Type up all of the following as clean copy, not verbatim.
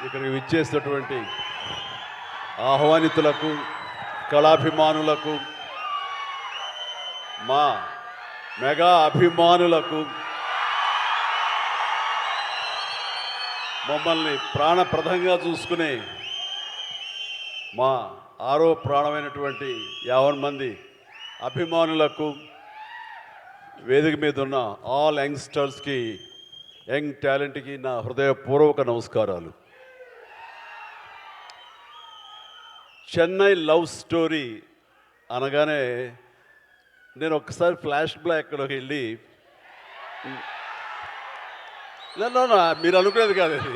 ఇక్కడికి విచ్చేసినటువంటి ఆహ్వానితులకు, కళాభిమానులకు, మా మెగా అభిమానులకు, మమ్మల్ని ప్రాణప్రదంగా చూసుకునే మా ఆరో ప్రాణమైనటువంటి 50 మంది అభిమానులకు, వేదిక మీద ఉన్న ఆల్ యంగ్స్టర్స్కి, యంగ్ టాలెంట్కి నా హృదయపూర్వక నమస్కారాలు. చెన్నై లవ్ స్టోరీ అనగానే నేను ఒక్కసారి ఫ్లాష్ బ్యాక్లోకి వెళ్ళి, మీరు అనుకునేది కాదు అది.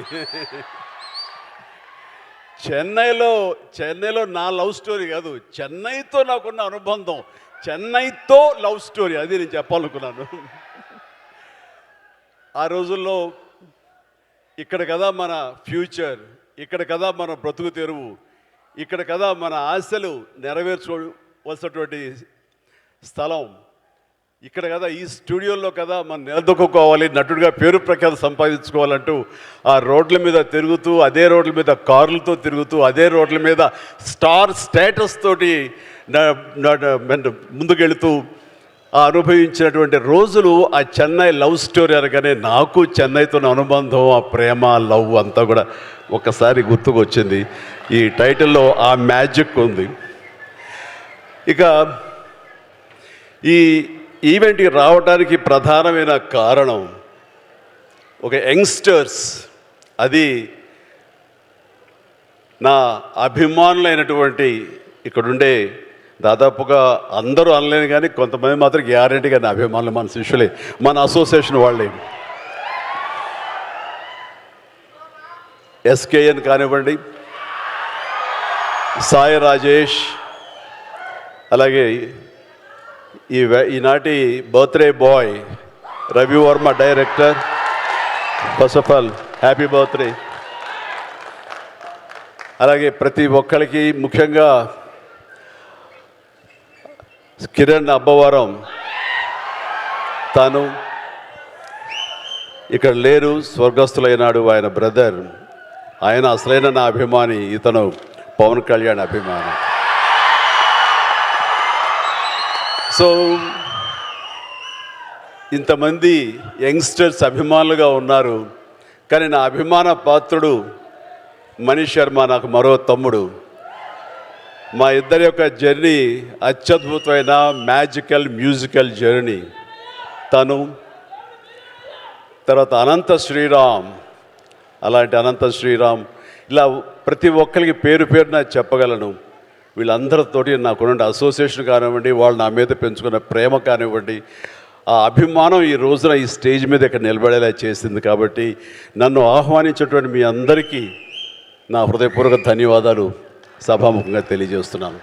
చెన్నైలో నా లవ్ స్టోరీ కాదు, చెన్నైతో నాకున్న అనుబంధం, చెన్నైతో లవ్ స్టోరీ, అది నేను చెప్పాలనుకున్నాను. ఆ రోజుల్లో ఇక్కడ కదా మన ఫ్యూచర్, ఇక్కడ కదా మన బ్రతుకు తెరువు, ఇక్కడ కదా మన ఆశలు నెరవేర్చుకోవలసినటువంటి స్థలం, ఇక్కడ కదా ఈ స్టూడియోలో కదా మనం నిలదొక్కుకోవాలి, నటుడిగా పేరు ప్రఖ్యాతి సంపాదించుకోవాలంటూ ఆ రోడ్ల మీద తిరుగుతూ, అదే రోడ్ల మీద కార్లతో తిరుగుతూ, అదే రోడ్ల మీద స్టార్ స్టేటస్ తోటి ముందుకెళ్తూ అనుభవించినటువంటి రోజులు ఆ చెన్నై లవ్ స్టోరీ అనగానే నాకు చెన్నైతో అనుబంధం, ఆ ప్రేమ, లవ్ అంతా కూడా ఒకసారి గుర్తుకొచ్చింది. ఈ టైటిల్లో ఆ మ్యాజిక్ ఉంది. ఇక ఈ ఈవెంట్కి రావడానికి ప్రధానమైన కారణం ఒక యంగ్స్టర్స్, అది నా అభిమానులైనటువంటి ఇక్కడుండే దాదాపుగా అందరూ అనలేను కానీ కొంతమంది మాత్రం గ్యారెంటీగా నా అభిమానులు, మన శిష్యులే, మన అసోసియేషన్ వాళ్ళే. ఎస్కేఎన్ కానివ్వండి, సాయి రాజేష్, అలాగే ఈనాటి birthday boy Ravi Varma director, first of all happy birthday. అలాగే ప్రతి ఒక్కరికి, ముఖ్యంగా కిరణ్ అబ్బవరం, తాను ఇక్కడ లేరు, స్వర్గస్థులైనాడు, ఆయన బ్రదర్, ఆయన అసలైన నా అభిమాని, ఇతను పవన్ కళ్యాణ్ అభిమాని. సో ఇంతమంది యంగ్స్టర్స్ అభిమానులుగా ఉన్నారు, కానీ నా అభిమాన పాత్రుడు మనీష్ శర్మ, నాకు మరో తమ్ముడు. మా ఇద్దరి యొక్క జర్నీ అత్యద్భుతమైన మ్యాజికల్ మ్యూజికల్ జర్నీ. తను తర్వాత అనంత శ్రీరామ్, అలాంటి అనంత శ్రీరామ్, ఇలా ప్రతి ఒక్కరికి పేరు పేరున చెప్పగలను. వీళ్ళందరితోటి నాకున్న అసోసియేషన్ కానివ్వండి, వాళ్ళు నా మీద పెంచుకున్న ప్రేమ కానివ్వండి, ఆ అభిమానం ఈ రోజున ఈ స్టేజ్ మీద ఇక్కడ నిలబడేలా చేసింది. కాబట్టి నన్ను ఆహ్వానించేటువంటి మీ అందరికీ నా హృదయపూర్వక ధన్యవాదాలు సభాముఖంగా తెలియజేస్తున్నాను.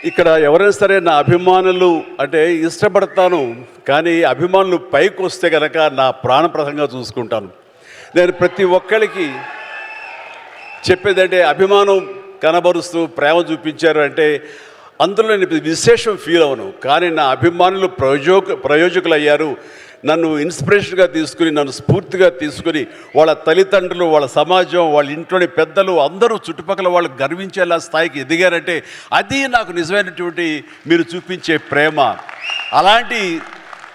ఇక్కడ ఎవరైనా సరే నా అభిమానులు అంటే ఇష్టపడతాను, కానీ అభిమానులు పైకి వస్తే కనుక నా ప్రాణప్రదంగా చూసుకుంటాను. నేను ప్రతి ఒక్కరికి చెప్పేదంటే, అభిమానం కనబరుస్తూ ప్రేమ చూపించారు అంటే అందులో నేను విశేషం ఫీల్ అవను, కానీ నా అభిమానులు ప్రయోజకులు అయ్యారు. నన్ను ఇన్స్పిరేషన్గా తీసుకుని, నన్ను స్ఫూర్తిగా తీసుకుని, వాళ్ళ తల్లిదండ్రులు, వాళ్ళ సమాజం, వాళ్ళ ఇంట్లోని పెద్దలు అందరూ చుట్టుపక్కల వాళ్ళు గర్వించేలా స్థాయికి ఎదిగారంటే అది నాకు నిజమైనటువంటి మీరు చూపించే ప్రేమ. అలాంటి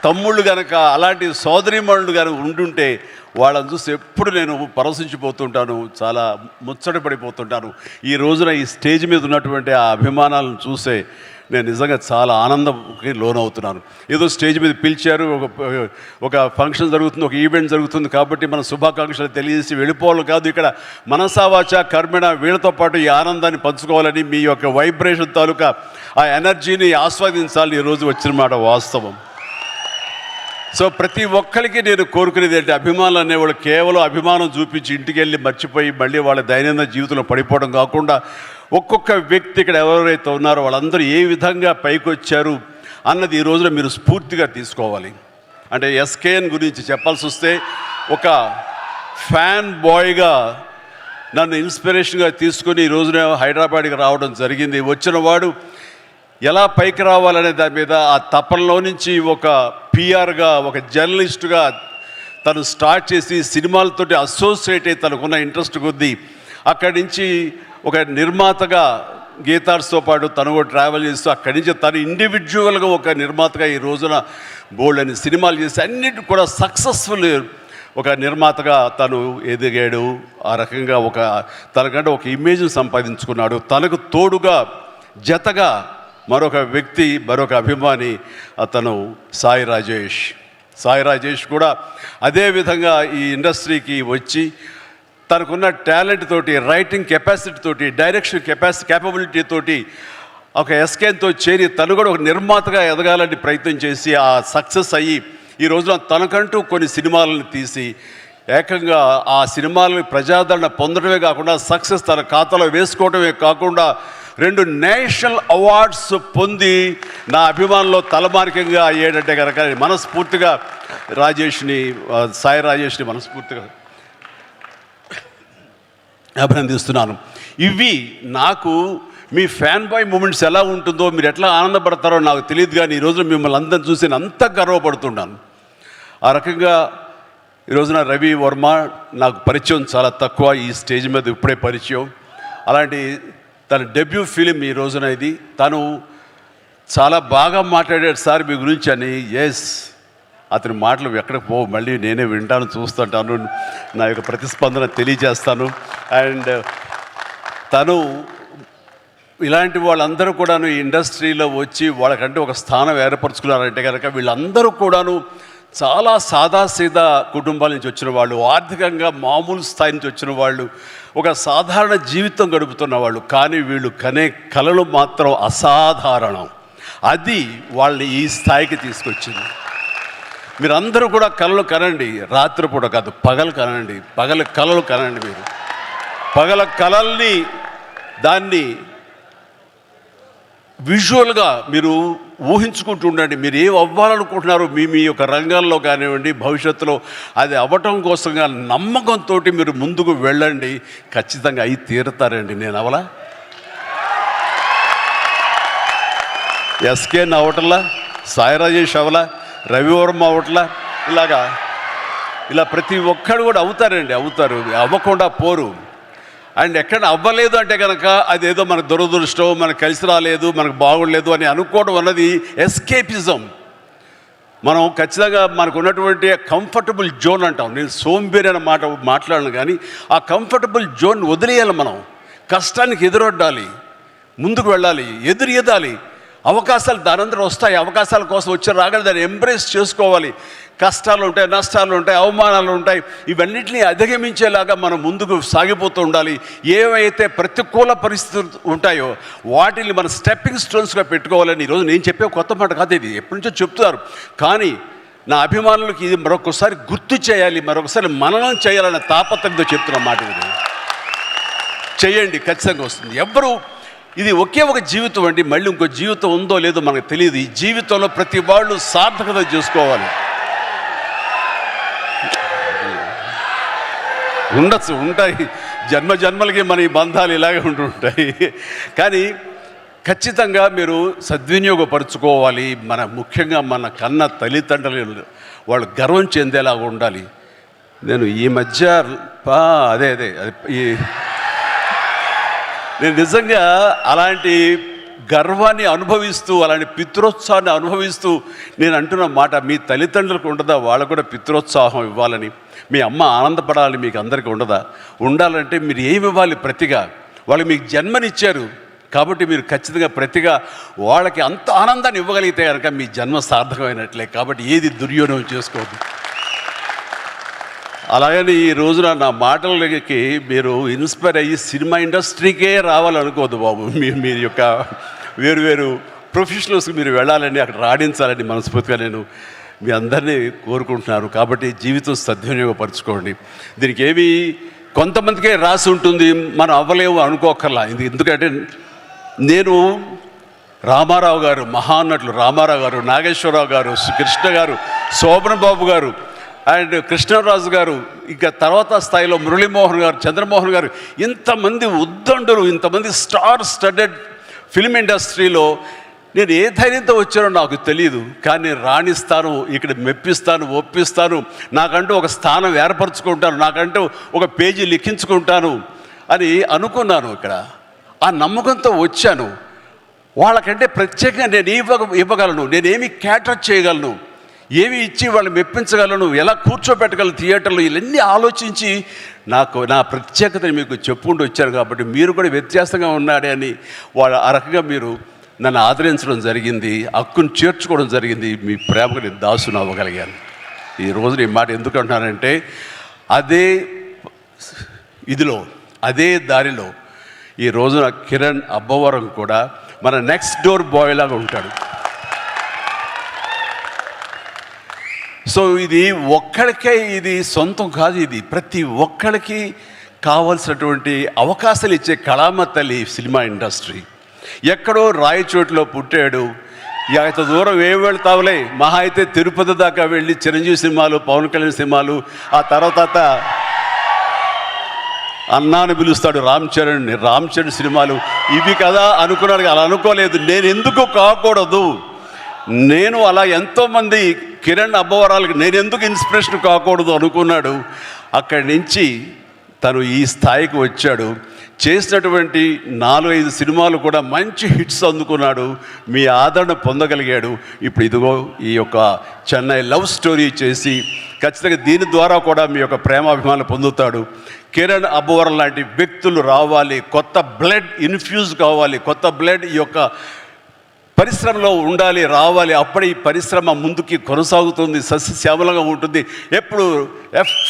తమ్ముళ్ళు కనుక, అలాంటి సోదరీమణులు కనుక ఉండుంటే వాళ్ళని చూసి ఎప్పుడు నేను పరవశించిపోతుంటాను, చాలా ముచ్చట పడిపోతుంటాను. ఈ రోజున ఈ స్టేజ్ మీద ఉన్నటువంటి ఆ అభిమానాలను చూసే నేను నిజంగా చాలా ఆనందంకి లోనవుతున్నాను. ఏదో స్టేజ్ మీద పిలిచారు, ఒక ఫంక్షన్ జరుగుతుంది, ఒక ఈవెంట్ జరుగుతుంది కాబట్టి మన శుభాకాంక్షలు తెలియజేసి వెళ్ళిపోవాలి కాదు. ఇక్కడ మనసావాచ కర్మణ వీళ్ళతో పాటు ఈ ఆనందాన్ని పంచుకోవాలని, మీ యొక్క వైబ్రేషన్ తాలూకా ఆ ఎనర్జీని ఆస్వాదించాలని ఈరోజు వచ్చిన మాట వాస్తవం. సో ప్రతి ఒక్కరికి నేను కోరుకునేది ఏంటి, అభిమానులు అనేవాళ్ళు కేవలం అభిమానం చూపించి ఇంటికి వెళ్ళి మర్చిపోయి మళ్ళీ వాళ్ళ దైనందిన జీవితంలో పడిపోవడం కాకుండా, ఒక్కొక్క వ్యక్తి ఇక్కడ ఎవరైతే ఉన్నారో వాళ్ళందరూ ఏ విధంగా పైకి వచ్చారు అన్నది ఈ రోజున మీరు స్ఫూర్తిగా తీసుకోవాలి. అంటే ఎస్కేఎన్ గురించి చెప్పాల్సి వస్తే, ఒక ఫ్యాన్ బాయ్గా నన్ను ఇన్స్పిరేషన్గా తీసుకొని ఈ రోజున హైదరాబాద్కి రావడం జరిగింది. వచ్చిన వాడు ఎలా పైకి రావాలనే దాని మీద ఆ తపనలో నుంచి ఒక పిఆర్గా, ఒక జర్నలిస్టుగా తను స్టార్ట్ చేసి సినిమాలతోటి అసోసియేట్ అయ్యి తనకున్న ఇంట్రెస్ట్ కొద్దీ అక్కడి నుంచి ఒక నిర్మాతగా గీతార్స్తో పాటు తను కూడా ట్రావెల్ చేస్తూ అక్కడి నుంచి తను ఇండివిజువల్గా ఒక నిర్మాతగా ఈ రోజున బోల్డ్ అని సినిమాలు చేసి అన్నిటి కూడా సక్సెస్ఫుల్ ఒక నిర్మాతగా తను ఎదిగాడు. ఆ రకంగా తనకంటే ఒక ఇమేజ్ని సంపాదించుకున్నాడు. తనకు తోడుగా జతగా మరొక వ్యక్తి, మరొక అభిమాని అతను సాయి రాజేష్ కూడా అదే విధంగా ఈ ఇండస్ట్రీకి వచ్చి తనకున్న టాలెంట్ తోటి, రైటింగ్ కెపాసిటీ తోటి, డైరెక్షన్ క్యాపబిలిటీ తోటి ఒక ఎస్కేన్తో చేరి తను కూడా ఒక నిర్మాతగా ఎదగాలని ప్రయత్నం చేసి ఆ సక్సెస్ అయ్యి ఈ రోజున తనకంటూ కొన్ని సినిమాలను తీసి ఏకంగా ఆ సినిమాలను ప్రజాదరణ పొందడమే కాకుండా సక్సెస్ తన ఖాతాలో వేసుకోవడమే కాకుండా 2 నేషనల్ అవార్డ్స్ పొంది నా అభిమానంలో తలమానికంగా అయ్యేటంటే కనుక మనస్ఫూర్తిగా సాయి రాజేష్ని మనస్ఫూర్తిగా అభినందిస్తున్నాను. ఇవి నాకు మీ ఫ్యాన్ బాయ్ మూమెంట్స్ ఎలా ఉంటుందో, మీరు ఎట్లా ఆనందపడతారో నాకు తెలియదు, కానీ ఈరోజు మిమ్మల్ని అందరిని చూసి నేను అంత గర్వపడుతున్నాను. ఆ రకంగా ఈరోజున రవి వర్మ నాకు పరిచయం చాలా తక్కువ, ఈ స్టేజ్ మీద ఇప్పుడే పరిచయం. అలాంటి తన డెబ్యూ ఫిలిం ఈ రోజున ఇది. తను చాలా బాగా మాట్లాడాడు సార్ మీ గురించి అని. ఎస్, అతని మాటలు ఎక్కడికి పోవు, మళ్ళీ నేనే వింటాను, చూస్తుంటాను, నా యొక్క ప్రతిస్పందన తెలియజేస్తాను. అండ్ తను ఇలాంటి వాళ్ళందరూ కూడాను ఈ ఇండస్ట్రీలో వచ్చి వాళ్ళకంటే ఒక స్థానం ఏర్పరచుకున్నారంటే కనుక వీళ్ళందరూ కూడాను చాలా సాదాసీదా కుటుంబాల నుంచి వచ్చిన వాళ్ళు, ఆర్థికంగా మామూలు స్థాయి నుంచి వచ్చిన వాళ్ళు, ఒక సాధారణ జీవితం గడుపుతున్న వాళ్ళు. కానీ వీళ్ళు కనే కలలు మాత్రం అసాధారణం. అది వాళ్ళని ఈ స్థాయికి తీసుకొచ్చింది. మీరందరూ కూడా కలలు కనండి, రాత్రిపూట కాదు, పగలు కనండి, కలలు కనండి. మీరు పగల కలల్ని దాన్ని విజువల్గా మీరు ఊహించుకుంటూ ఉండండి. మీరు ఏం అవ్వాలనుకుంటున్నారో మీ యొక్క రంగాల్లో కానివ్వండి, భవిష్యత్తులో అది అవ్వటం కోసంగా నమ్మకంతో మీరు ముందుకు వెళ్ళండి. ఖచ్చితంగా అయి తీరుతారండి. నేను అవలా ఎస్కేన్ అవటంలా, సాయి రాజేష్ అవలా, రవివర్మ అవట్లా, ఇలా ప్రతి ఒక్కడు కూడా అవుతారు, అవ్వకుండా పోరు. అండ్ ఎక్కడ అవ్వలేదు అంటే కనుక అదేదో మనకు దురదృష్టం, మనకు కలిసి రాలేదు, మనకు బాగుండలేదు అని అనుకోవడం అన్నది ఎస్కేపిజం. మనం ఖచ్చితంగా మనకు ఉన్నటువంటి కంఫర్టబుల్ జోన్ అంటాం. నేను సోంబేరి అనే మాట మాట్లాడను, కానీ ఆ కంఫర్టబుల్ జోన్ వదిలేయాలి. మనం కష్టానికి ఎదురొడ్డాలి, ముందుకు వెళ్ళాలి, ఎదురీదాలి. అవకాశాలు దానంతరం వస్తాయి. అవకాశాల కోసం వచ్చి రాగానే దాన్ని ఎంబ్రేస్ చేసుకోవాలి. కష్టాలు ఉంటాయి, నష్టాలు ఉంటాయి, అవమానాలు ఉంటాయి. ఇవన్నిటిని అధిగమించేలాగా మనం ముందుకు సాగిపోతూ ఉండాలి. ఏవైతే ప్రతికూల పరిస్థితులు ఉంటాయో వాటిని మన స్టెప్పింగ్ స్టోన్స్గా పెట్టుకోవాలని ఈరోజు నేను చెప్పే కొత్త మాట కాదు, ఇది ఎప్పటి నుంచో చెప్తున్నారు. కానీ నా అభిమానులకు ఇది మరొకసారి గుర్తు చేయాలి, మరొకసారి మననం చేయాలనే తాపత్రయంతో చెప్తున్న మాట. ఇది చేయండి, ఖచ్చితంగా వస్తుంది. ఇది ఒకే ఒక జీవితం అండి, మళ్ళీ ఇంకో జీవితం ఉందో లేదో మనకు తెలియదు. ఈ జీవితంలో ప్రతి వాళ్ళు సార్థకత చేసుకోవాలి. ఉంటాయి జన్మలకి మన ఈ బంధాలు ఇలాగే ఉంటుంటాయి. కానీ ఖచ్చితంగా మీరు సద్వినియోగపరుచుకోవాలి. ముఖ్యంగా మన కన్న తల్లిదండ్రులు వాళ్ళు గర్వం చెందేలాగా ఉండాలి. నేను ఈ మధ్య నేను నిజంగా అలాంటి గర్వాన్ని అనుభవిస్తూ, అలాంటి పితృోత్సాహాన్ని అనుభవిస్తూ నేను అంటున్న మాట, మీ తల్లిదండ్రులకు ఉండదా వాళ్ళకు కూడా పితృోత్సాహం ఇవ్వాలని? మీ అమ్మ ఆనందపడాలని మీకు అందరికీ ఉండదా? ఉండాలంటే మీరు ఏమి ఇవ్వాలి ప్రతిగా? వాళ్ళు మీకు జన్మనిచ్చారు కాబట్టి మీరు ఖచ్చితంగా ప్రతిగా వాళ్ళకి అంత ఆనందాన్ని ఇవ్వగలిగితే కనుక మీ జన్మ సార్థకమైనట్లే. కాబట్టి ఏది దుర్యోగం చేసుకోవద్దు. అలాగని ఈ రోజున నా మాటలకి మీరు ఇన్స్పైర్ అయ్యి సినిమా ఇండస్ట్రీకే రావాలనుకోవద్దు బాబు. మీరు యొక్క వేరు ప్రొఫెషనల్స్కి మీరు వెళ్ళాలని, అక్కడ రాణించాలని మనస్ఫూర్తిగా నేను మీ అందరినీ కోరుకుంటున్నాను. కాబట్టి జీవితం సద్వినియోగపరచుకోండి. దీనికి ఏమి కొంతమందికే రాసి ఉంటుంది, మనం అవ్వలేము అనుకోకర్లా. ఎందుకంటే నేను రామారావు గారు, మహానటులు రామారావు గారు, నాగేశ్వరరావు గారు, కృష్ణ గారు, శోభన్ బాబు గారు అండ్ కృష్ణరాజు గారు, ఇంకా తర్వాత స్థాయిలో మురళీమోహన్ గారు, చంద్రమోహన్ గారు, ఇంతమంది ఉద్దండులు, ఇంతమంది స్టార్ స్టడెడ్ ఫిల్మ్ ఇండస్ట్రీలో నేను ఏ ధైర్యంతో వచ్చానో నాకు తెలియదు, కానీ నేను రాణిస్తాను, ఇక్కడ మెప్పిస్తాను, ఒప్పిస్తాను, నాకంటూ ఒక స్థానం ఏర్పరచుకుంటాను, నాకంటూ ఒక పేజీ లిఖించుకుంటాను అని అనుకున్నాను. ఇక్కడ ఆ నమ్మకంతో వచ్చాను. వాళ్ళకంటే ప్రత్యేకంగా నేను ఇవ్వగలను, నేనేమి క్యాటర్ చేయగలను, ఏమి ఇచ్చి వాళ్ళని మెప్పించగలను, ఎలా కూర్చోబెట్టగలను థియేటర్లో, ఇవన్నీ ఆలోచించి నా ప్రత్యేకతని మీకు చెప్పుకుంటూ వచ్చాను. కాబట్టి మీరు కూడా వ్యత్యాసంగా ఉన్నాడే అని ఆ రకంగా మీరు నన్ను ఆదరించడం జరిగింది, హక్కును చేర్చుకోవడం జరిగింది. మీ ప్రేమకు నేను దాసును అవ్వగలిగాను. ఈరోజు ఈ మాట ఎందుకు అంటున్నానంటే, అదే అదే దారిలో ఈ రోజున కిరణ్ అబ్బవరం కూడా మన నెక్స్ట్ డోర్ బాయ్ లాగా ఉంటాడు. సో ఇది ఒక్కడికే ఇది సొంతం కాదు, ఇది ప్రతి ఒక్కడికి కావాల్సినటువంటి అవకాశాలు ఇచ్చే కళామ తల్లి సినిమా ఇండస్ట్రీ. ఎక్కడో రాయచోట్లో పుట్టాడు, ఇంత దూరం ఏం వెళ్తావులే, మహా అయితే తిరుపతి దాకా వెళ్ళి చిరంజీవి సినిమాలు, పవన్ కళ్యాణ్ సినిమాలు, ఆ తర్వాత అన్నాను పిలుస్తాడు రామ్ చరణ్ సినిమాలు, ఇవి కదా అనుకున్నాడు. అలా అనుకోలేదు. నేను ఎందుకు కాకూడదు, నేను అలా ఎంతోమంది కిరణ్ అబ్బవరాలకు నేను ఎందుకు ఇన్స్పిరేషన్ కాకూడదు అనుకున్నాడు. అక్కడి నుంచి తను ఈ స్థాయికి వచ్చాడు. చేసినటువంటి 4-5 సినిమాలు కూడా మంచి హిట్స్ అందుకున్నాడు, మీ ఆదరణ పొందగలిగాడు. ఇప్పుడు ఇదిగో ఈ యొక్క చెన్నై లవ్ స్టోరీ చేసి ఖచ్చితంగా దీని ద్వారా కూడా మీ యొక్క ప్రేమాభిమానం పొందుతాడు. కిరణ్ అబ్బవరం లాంటి వ్యక్తులు రావాలి, కొత్త బ్లడ్ ఇన్ఫ్యూజ్ కావాలి, కొత్త బ్లడ్ ఈ యొక్క పరిశ్రమలో ఉండాలి, రావాలి. అప్పుడే ఈ పరిశ్రమ ముందుకి కొనసాగుతుంది, సస్యశ్యామలంగా ఉంటుంది, ఎప్పుడు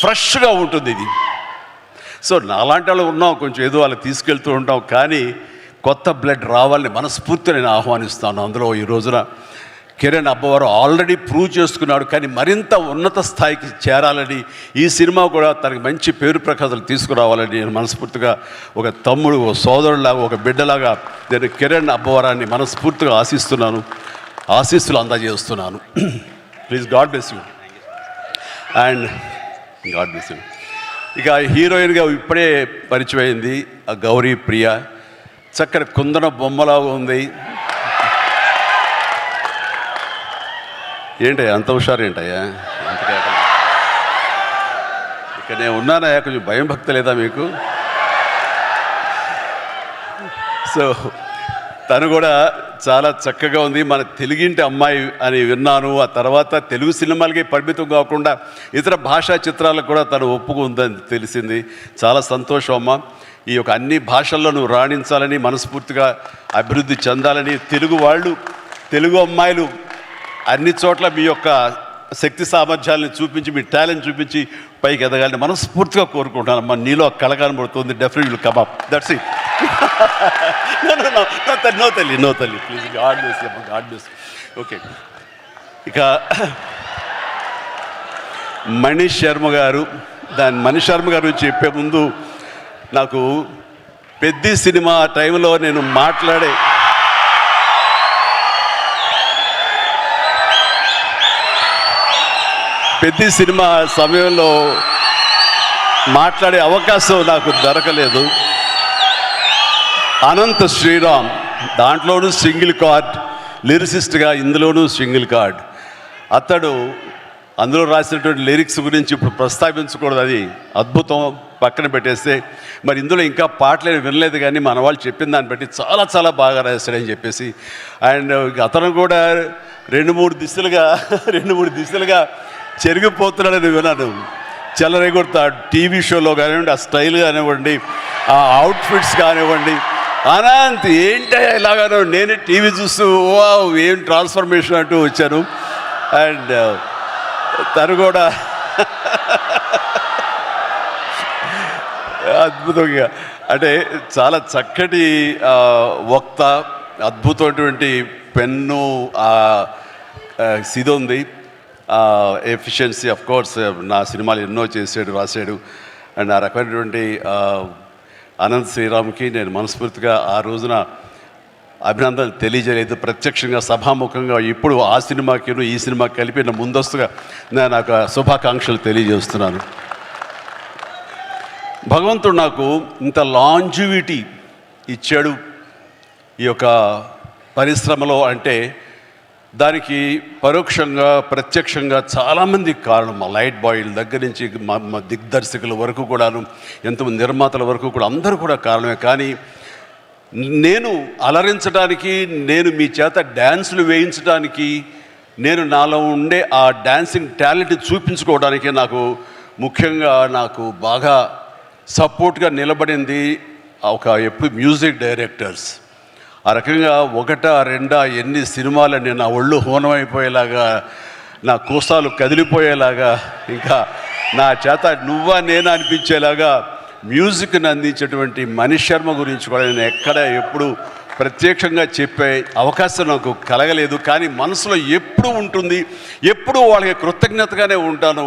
ఫ్రెష్గా ఉంటుంది ఇది. సో నాలాంటి వాళ్ళు ఉన్నాం, కొంచెం ఏదో వాళ్ళు తీసుకెళ్తూ ఉంటాం, కానీ కొత్త బ్లడ్ రావాలని మనస్ఫూర్తిగా నేను ఆహ్వానిస్తాను. అందులో ఈ రోజున కిరణ్ అబ్బవరం ఆల్రెడీ ప్రూవ్ చేసుకున్నాడు, కానీ మరింత ఉన్నత స్థాయికి చేరాలని, ఈ సినిమా కూడా తనకి మంచి పేరు ప్రఖ్యాతలు తీసుకురావాలని నేను మనస్ఫూర్తిగా ఒక తమ్ముడు, ఒక సోదరులాగా, ఒక బిడ్డలాగా నేను కిరణ్ అబ్బవరాన్ని మనస్ఫూర్తిగా ఆశిస్తున్నాను, ఆశీస్సులు అందజేస్తున్నాను. Please, God bless you and god bless you. ఇక హీరోయిన్గా ఇప్పుడే పరిచయం అయింది ఆ గౌరీ ప్రియ, చక్కని కుందన బొమ్మలాగా ఉంది. ఏంటయ్యా అంత హుషారు, ఏంటయ్యా ఇక నేను ఉన్నానయ్యా, కొంచెం భయం భక్తి లేదా మీకు? సో తను కూడా చాలా చక్కగా ఉంది. మన తెలుగింటి అమ్మాయి అని విన్నాను. ఆ తర్వాత తెలుగు సినిమాలకి పరిమితం కాకుండా ఇతర భాషా చిత్రాలకు కూడా తను ఒప్పుకుందని తెలిసింది. చాలా సంతోషం అమ్మ. ఈ యొక్క అన్ని భాషల్లో నువ్వు రాణించాలని, మనస్ఫూర్తిగా అభివృద్ధి చెందాలని, తెలుగు అమ్మాయిలు అన్ని చోట్ల మీ యొక్క శక్తి సామర్థ్యాలను చూపించి, మీ టాలెంట్ చూపించి పైకి ఎదగాలని మనస్ఫూర్తిగా కోరుకుంటాను అమ్మా. నీలో కళ కనబడుతుంది, definitely will come up. That's it. No తల్లి ప్లీజ్, గాడ్ బ్లెస్ యూ అమ్మా, గాడ్ బ్లెస్. ఓకే, ఇక మనీష్ శర్మ గారు గురించి చెప్పే ముందు, నాకు పెద్ద సినిమా టైంలో నేను పెద్ద సినిమా సమయంలో మాట్లాడే అవకాశం నాకు దొరకలేదు. అనంత శ్రీరామ్ దాంట్లోనూ సింగిల్ కార్డ్ లిరిసిస్ట్గా, ఇందులోనూ సింగిల్ కార్డ్. అతడు అందులో రాసినటువంటి లిరిక్స్ గురించి ఇప్పుడు ప్రస్తావించకూడదు, అది అద్భుతం, పక్కన పెట్టేస్తే. మరి ఇందులో ఇంకా పాటలు వినలేదు, కానీ మన వాళ్ళు చెప్పిన దాన్ని బట్టి చాలా చాలా బాగా రాశాడని చెప్పేసి. అండ్ అతను కూడా రెండు మూడు దిశలుగా చెరిగిపోతున్నాడని విన్నాను. చెలరేగొడతాడు టీవీ షోలో కానివ్వండి, ఆ స్టైల్ కానివ్వండి, ఆ అవుట్ఫిట్స్ కానివ్వండి. అనంత్ ఏంటో ఇలాగానో నేనే టీవీ చూస్తూ ఏం ట్రాన్స్ఫర్మేషన్ అంటూ వచ్చాను. అండ్ తను కూడా అద్భుతంగా, అంటే చాలా చక్కటి వక్త, అద్భుతమైనటువంటి పెన్ను, ఇది ఉంది, ఎఫిషియన్సీ. ఆఫ్ కోర్స్ నా సినిమాలు ఎన్నో చేసాడు, రాశాడు. అండ్ ఆ రకమైనటువంటి అనంత్ శ్రీరామ్కి నేను మనస్ఫూర్తిగా ఆ రోజున అభినందనలు తెలియజేయలేదు, ప్రత్యక్షంగా సభాముఖంగా ఇప్పుడు ఆ సినిమాకి ఈ సినిమాకి కలిపి ముందస్తుగా నేను నాకు శుభాకాంక్షలు తెలియజేస్తున్నాను. భగవంతుడు నాకు ఇంత లాంజివిటీ ఇచ్చాడు ఈ యొక్క పరిశ్రమలో అంటే దానికి పరోక్షంగా ప్రత్యక్షంగా చాలామంది కారణం. మా లైట్ బాయ్ల దగ్గర నుంచి మా దిగ్దర్శకుల వరకు కూడాను, ఎంతమంది నిర్మాతల వరకు కూడా అందరూ కూడా కారణమే. కానీ నేను అలరించడానికి, నేను మీ చేత డ్యాన్సులు వేయించడానికి, నేను నాలో ఉండే ఆ డాన్సింగ్ టాలెంట్ చూపించుకోవడానికి ముఖ్యంగా నాకు బాగా సపోర్ట్గా నిలబడింది ఎప్పుడు మ్యూజిక్ డైరెక్టర్స్. ఆ రకంగా ఒకటా రెండా ఎన్ని సినిమాలని నా ఒళ్ళు హోనమైపోయేలాగా, నా కోసాలు కదిలిపోయేలాగా, ఇంకా నా చేత నువ్వా నేనా అనిపించేలాగా మ్యూజిక్ని అందించేటువంటి మనీష్ శర్మ గురించి కూడా నేను ఎప్పుడు ప్రత్యక్షంగా చెప్పే అవకాశం నాకు కలగలేదు. కానీ మనసులో ఎప్పుడు ఉంటుంది, ఎప్పుడు వాళ్ళకి కృతజ్ఞతగానే ఉంటాను.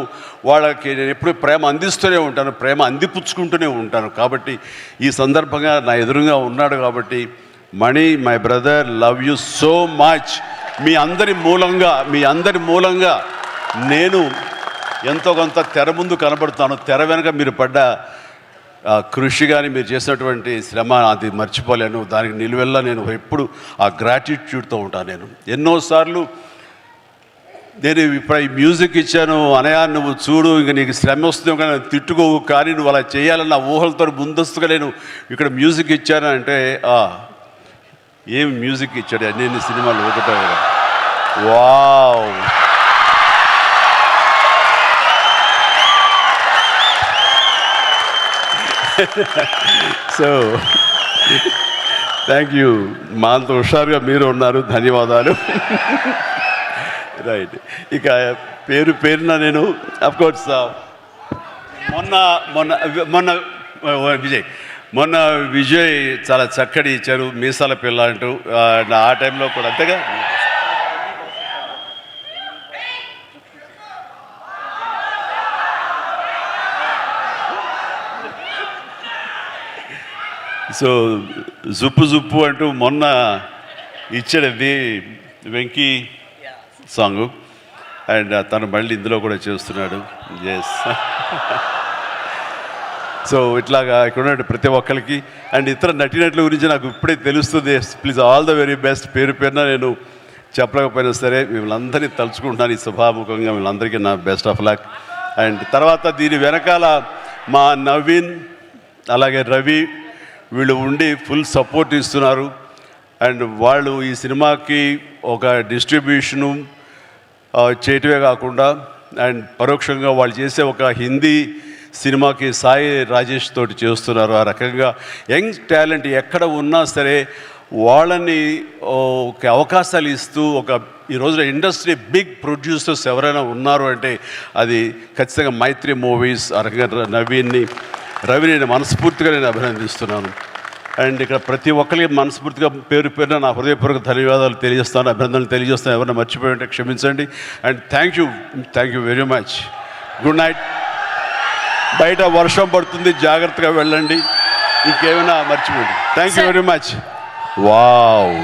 వాళ్ళకి నేను ఎప్పుడు ప్రేమ అందిస్తూనే ఉంటాను, ప్రేమ అందిపుచ్చుకుంటూనే ఉంటాను. కాబట్టి ఈ సందర్భంగా నా ఎదురుగా ఉన్నాడు కాబట్టి, Mani my brother, love you so much. మీ అందరి మూలంగా నేను ఎంతో కొంత తెర ముందు కనబడుతాను. తెర వెనుక మీరు పడ్డ కృషి కానీ, మీరు చేసినటువంటి శ్రమ అది మర్చిపోలేను. దానికి నిలువెల్లా నేను ఎప్పుడు ఆ గ్రాటిట్యూడ్తో ఉంటాను. నేను ఎన్నోసార్లు నేను ఇప్పుడు ఈ మ్యూజిక్ ఇచ్చాను, అనయా నువ్వు చూడు, ఇంక నీకు శ్రమ వస్తుంది కానీ తిట్టుకోవు, కానీ నువ్వు అలా చేయాలన్న ఊహలతో ముందస్తుగా నేను ఇక్కడ మ్యూజిక్ ఇచ్చాను అంటే, ఏం మ్యూజిక్ ఇచ్చాడు అన్ని సినిమాలు ఒకటో. Wow, so thank you. మా అంత హుషారుగా మీరు ఉన్నారు, ధన్యవాదాలు. రైట్, ఇక పేరున నేను అఫ్కోర్స్ మొన్న విజయ్ చాలా చక్కటి ఇచ్చారు, మీసాల పిల్ల అంటూ. ఆ టైంలో కూడా అంతేగా. సో జుప్పు అంటూ మొన్న ఇచ్చాడండి వెంకీ సాంగు, అండ్ తను మళ్ళీ ఇందులో కూడా చేస్తున్నాడు. ఎస్. సో ఇట్లాగా ఇక్కడ ఉన్న ప్రతి ఒక్కరికి అండ్ ఇతర నటినట్ల గురించి నాకు ఇప్పుడే తెలుస్తుంది. Please all the very best. పేరున నేను చెప్పలేకపోయినా సరే మిమ్మల్ని అందరినీ తలుచుకుంటున్నాను. ఈ సభాముఖంగా వీళ్ళందరికీ నా బెస్ట్ ఆఫ్ లక్. అండ్ తర్వాత దీని వెనకాల మా నవీన్ అలాగే రవి వీళ్ళు ఉండి ఫుల్ సపోర్ట్ ఇస్తున్నారు. అండ్ వాళ్ళు ఈ సినిమాకి ఒక డిస్ట్రిబ్యూషను చేయటమే కాకుండా అండ్ పరోక్షంగా వాళ్ళు చేసే ఒక హిందీ సినిమాకి సాయి రాజేష్ తోటి చేస్తున్నారు. ఆ రకంగా యంగ్ టాలెంట్ ఎక్కడ ఉన్నా సరే వాళ్ళని ఒక అవకాశాలు ఇస్తూ ఈ రోజున ఇండస్ట్రీ బిగ్ ప్రొడ్యూసర్స్ ఎవరైనా ఉన్నారు అంటే అది ఖచ్చితంగా మైత్రి మూవీస్. ఆ రకంగా రవిని మనస్ఫూర్తిగా నేను అభినందిస్తున్నాను. అండ్ ఇక్కడ ప్రతి ఒక్కరికి మనస్ఫూర్తిగా పేరున నా హృదయపూర్వక ధన్యవాదాలు తెలియజేస్తాను, అభినందనలు తెలియజేస్తాను. ఎవరైనా మర్చిపోయి ఉంటే క్షమించండి. And thank you very much. Good night. బయట వర్షం పడుతుంది, జాగ్రత్తగా వెళ్ళండి. ఇంకేమైనా మర్చిపోండి. Thank you very much. Wow.